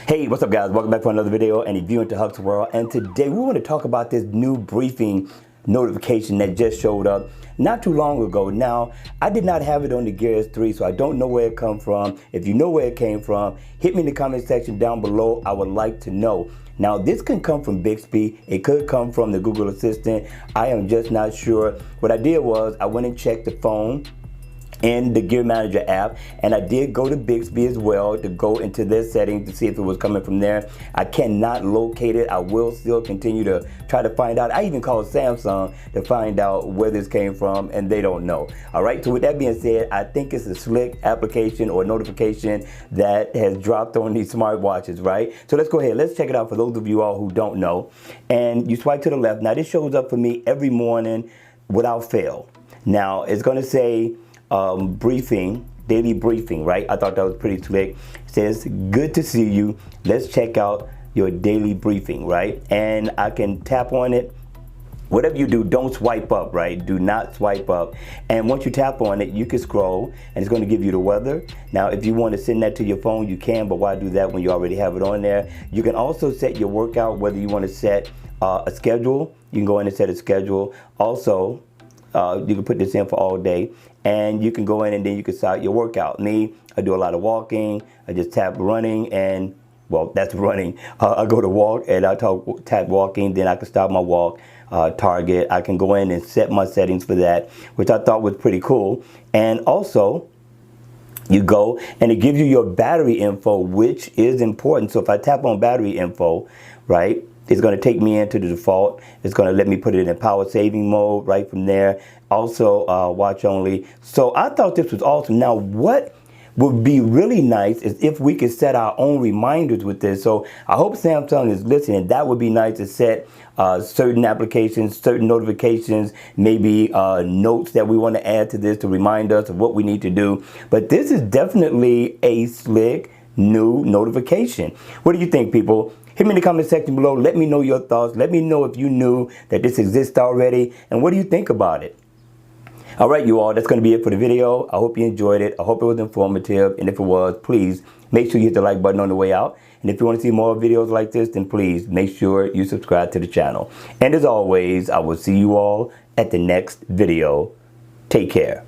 Hey, what's up guys? Welcome back for another video and a view into Huck's World. And today we want to talk about this new briefing notification that just showed up not too long ago. Now, I did not have it on the Gear S3, so I don't know where it come from. If you know where it came from, hit me in the comment section down below. I would like to know. Now, this can come from Bixby. It could come from the Google Assistant. I am just not sure. What I did was I went and checked the phone in the Gear Manager app, and I did go to Bixby as well to go into their settings to see if it was coming from there. I cannot locate it. I will still continue to try to find out. I even called Samsung to find out where this came from, and they don't know. All right, so with that being said, I think it's a slick application or notification that has dropped on these smartwatches, right? So let's go ahead, let's check it out for those of you all who don't know. And you swipe to the left. Now this shows up for me every morning without fail. Now it's gonna say briefing, daily briefing, right? I thought that was pretty slick. It says, good to see you. Let's check out your daily briefing, right? And I can tap on it. Whatever you do, don't swipe up, right? Do not swipe up. And once you tap on it, you can scroll and it's going to give you the weather. Now, if you want to send that to your phone, you can, but why do that when you already have it on there? You can also set your workout, whether you want to set a schedule. You can go in and set a schedule. Also, you can put this in for all day, and you can go in and then you can start your workout. Me, I do a lot of walking. I just tap running, and well, that's running. I go to walk and I tap walking, then I can start my walk. Target, I can go in and set my settings for that, which I thought was pretty cool. And also, you go and it gives you your battery info, which is important. So if I tap on battery info, right, it's going to take me into the default. It's going to let me put it in power saving mode right from there. Also, watch only. So I thought this was awesome. Now, what would be really nice is if we could set our own reminders with this. So I hope Samsung is listening. That would be nice to set certain applications, certain notifications, maybe notes that we want to add to this to remind us of what we need to do. But this is definitely a slick new notification. What do you think, people? Hit me in the comment section below. Let me know your thoughts. Let me know if you knew that this exists already. And what do you think about it? All right, you all, that's going to be it for the video. I hope you enjoyed it. I hope it was informative. And if it was, please make sure you hit the like button on the way out. And if you want to see more videos like this, then please make sure you subscribe to the channel. And as always, I will see you all at the next video. Take care.